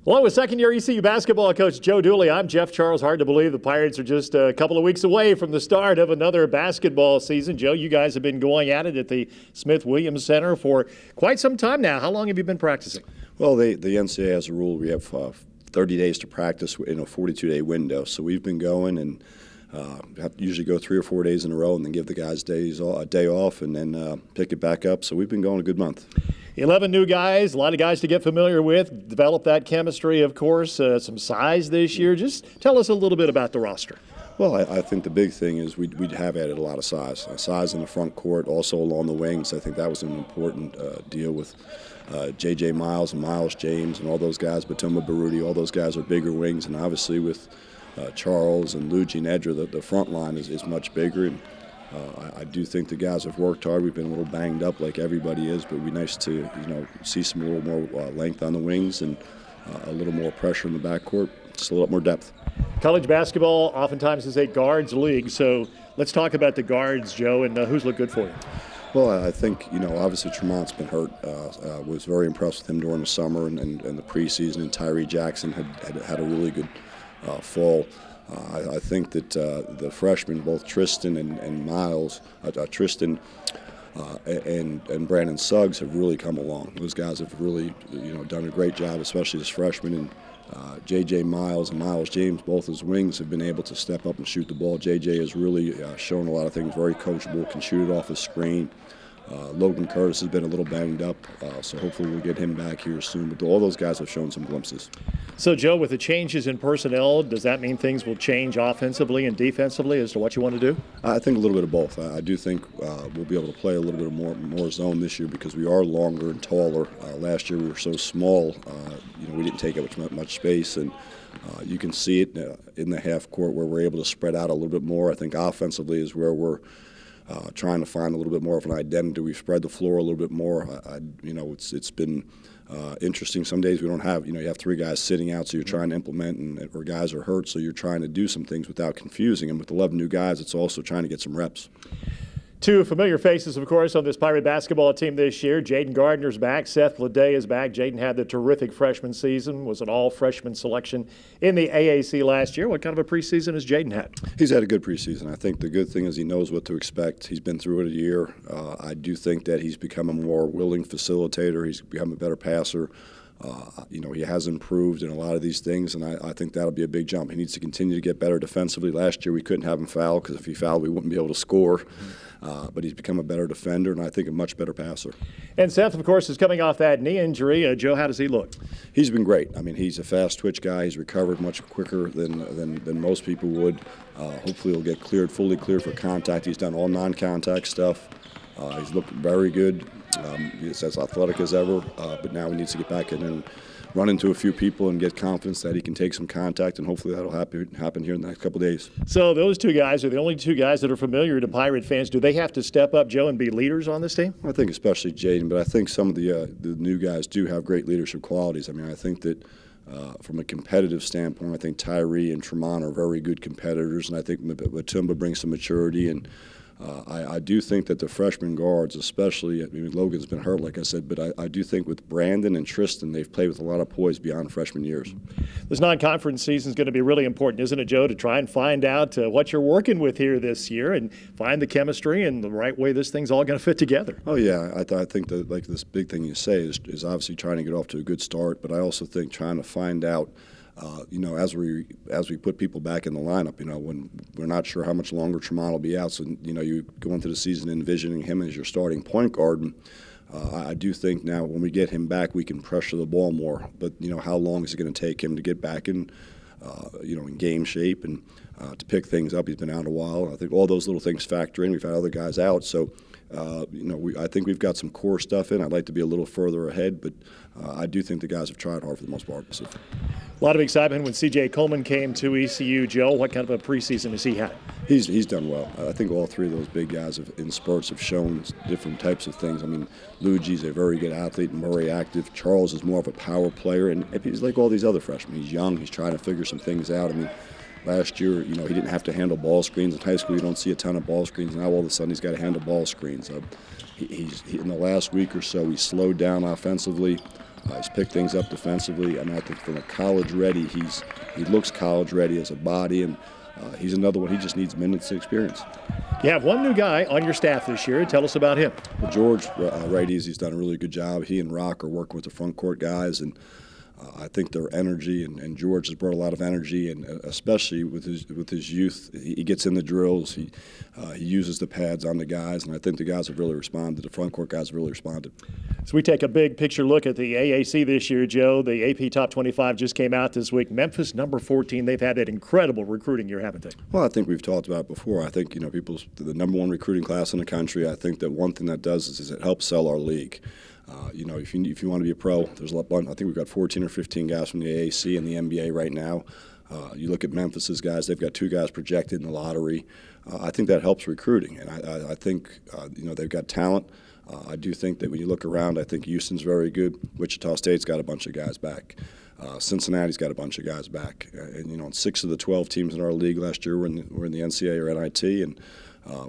Along with second-year ECU basketball coach Joe Dooley, I'm Jeff Charles. Hard to believe the Pirates are just a couple of weeks away from the start of another basketball season. Joe, you guys have been going at it at the Smith-Williams Center for quite some time now. How long have you been practicing? Well, the NCAA has a rule. We have 30 days to practice in a 42-day window. So we've been going and have to usually go 3 or 4 days in a row and then give the guys a day off and then pick it back up. So we've been going a good month. 11 new guys, a lot of guys to get familiar with, develop that chemistry, of course, some size this year. Just tell us a little bit about the roster. Well, I think the big thing is we have added a lot of size in the front court, also along the wings. I think that was an important deal with J.J. Miles and Miles James and all those guys, Batumba Baruti, all those guys are bigger wings. And obviously with Charles and Luigi and Edra, the front line is much bigger. And I do think the guys have worked hard. We've been a little banged up like everybody is, but it'd be nice to see a little more length on the wings and a little more pressure in the backcourt, just a little more depth. College basketball oftentimes is a guards league, so let's talk about the guards, Joe, and who's looked good for you. Well, I think, obviously Tremont's been hurt. Was very impressed with him during the summer and the preseason, and Tyree Jackson had a really good fall. I think that the freshmen, both Tristan and Miles, Tristan and Brandon Suggs have really come along. Those guys have really, done a great job, especially as freshmen. And J.J. Miles and Miles James, both his wings, have been able to step up and shoot the ball. J.J. has really shown a lot of things, very coachable, can shoot it off his screen. Logan Curtis has been a little banged up, so hopefully we'll get him back here soon. But all those guys have shown some glimpses. So, Joe, with the changes in personnel, does that mean things will change offensively and defensively as to what you want to do? I think a little bit of both. I do think we'll be able to play a little bit more zone this year because we are longer and taller. Last year we were so small, we didn't take up much space, and you can see it in the half court where we're able to spread out a little bit more. I think offensively is where we're trying to find a little bit more of an identity. We've spread the floor a little bit more. It's been interesting. Some days we don't have, you have 3 guys sitting out, so you're trying to implement, or guys are hurt, so you're trying to do some things without confusing. And with 11 new guys, it's also trying to get some reps. 2 familiar faces, of course, on this Pirate basketball team this year. Jaden Gardner's back. Seth Leday is back. Jaden had the terrific freshman season, was an all-freshman selection in the AAC last year. What kind of a preseason has Jaden had? He's had a good preseason. I think the good thing is he knows what to expect. He's been through it a year. I do think that he's become a more willing facilitator. He's become a better passer. He has improved in a lot of these things, and I think that'll be a big jump. He needs to continue to get better defensively. Last year we couldn't have him foul because if he fouled we wouldn't be able to score. But he's become a better defender and I think a much better passer. And Seth, of course, is coming off that knee injury. Joe, how does he look? He's been great. I mean, he's a fast twitch guy. He's recovered much quicker than most people would. Hopefully he'll get fully cleared for contact. He's done all non-contact stuff. He's looked very good. He's as athletic as ever, but now he needs to get back in and run into a few people and get confidence that he can take some contact, and hopefully that'll happen here in the next couple of days. So those 2 guys are the only 2 guys that are familiar to Pirate fans. Do they have to step up, Joe, and be leaders on this team? I think especially Jaden, but I think some of the new guys do have great leadership qualities. I mean, I think that from a competitive standpoint, I think Tyree and Tremont are very good competitors, and I think Batumba brings some maturity, and I do think that the freshman guards, especially, Logan's been hurt, like I said, but I do think with Brandon and Tristan, they've played with a lot of poise beyond freshman years. This non-conference season is going to be really important, isn't it, Joe, to try and find out what you're working with here this year and find the chemistry and the right way this thing's all going to fit together? Oh, yeah. I think that this big thing you say is obviously trying to get off to a good start, but I also think trying to find out as we put people back in the lineup, when we're not sure how much longer Tremont will be out, so you go into the season envisioning him as your starting point guard. And, I do think now when we get him back, we can pressure the ball more. But how long is it going to take him to get back in game shape and to pick things up? He's been out a while. I think all those little things factor in. We've had other guys out, so. I think we've got some core stuff in. I'd like to be a little further ahead, but I do think the guys have tried hard for the most part. A lot of excitement when C.J. Coleman came to ECU. Joe, what kind of a preseason has he had? He's done well. I think all 3 of those big guys in spurts have shown different types of things. I mean, Luigi's a very good athlete and very active. Charles is more of a power player, and he's like all these other freshmen. He's young. He's trying to figure some things out. I mean, last year, he didn't have to handle ball screens. In high school, you don't see a ton of ball screens. Now, all of a sudden, he's got to handle ball screens. He's in the last week or so, he slowed down offensively. He's picked things up defensively. I mean, I think from a college ready, he looks college ready as a body, and he's another one. He just needs minutes of experience. You have one new guy on your staff this year. Tell us about him. Well, George Radies, he's done a really good job. He and Rock are working with the front court guys, and I think their energy, and George has brought a lot of energy, and especially with his youth, he gets in the drills. He uses the pads on the guys, and I think the guys have really responded. The front court guys have really responded. So we take a big picture look at the AAC this year, Joe. The AP Top 25 just came out this week. Memphis, number 14. They've had an incredible recruiting year, haven't they? Well, I think we've talked about it before. I think the number one recruiting class in the country. I think that one thing that does is it helps sell our league. If you want to be a pro, there's a lot. I think we've got 14 or 15 guys from the AAC and the NBA right now. You look at Memphis's guys; they've got 2 guys projected in the lottery. I think that helps recruiting, and I think they've got talent. I do think that when you look around, I think Houston's very good. Wichita State's got a bunch of guys back. Cincinnati's got a bunch of guys back, and 6 of the 12 teams in our league last year were in the NCAA or NIT, and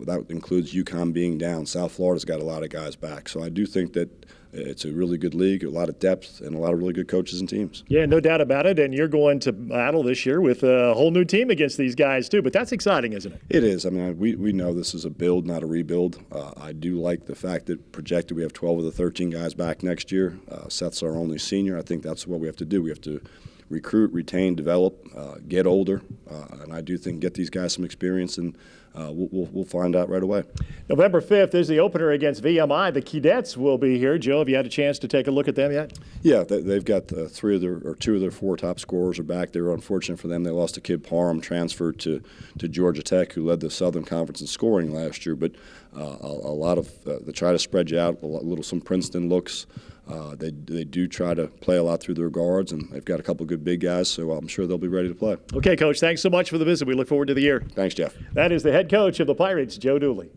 that includes UConn being down. South Florida's got a lot of guys back, so I do think that it's a really good league, a lot of depth, and a lot of really good coaches and teams. Yeah, no doubt about it. And you're going to battle this year with a whole new team against these guys, too. But that's exciting, isn't it? It is. I mean, we know this is a build, not a rebuild. I do like the fact that projected we have 12 of the 13 guys back next year. Seth's our only senior. I think that's what we have to do. We have to recruit, retain, develop, get older, and I do think get these guys some experience, and we'll find out right away. November 5th is the opener against VMI. The Cadets will be here. Joe, have you had a chance to take a look at them yet? Yeah, they've got 2 of their 4 top scorers are back. They were unfortunate for them. They lost a kid, Parham, transferred to Georgia Tech, who led the Southern Conference in scoring last year. But a lot of they try to spread you out, some Princeton looks. They do try to play a lot through their guards, and they've got a couple of good big guys, so I'm sure they'll be ready to play. Okay, Coach, thanks so much for the visit. We look forward to the year. Thanks, Jeff. That is the head coach of the Pirates, Joe Dooley.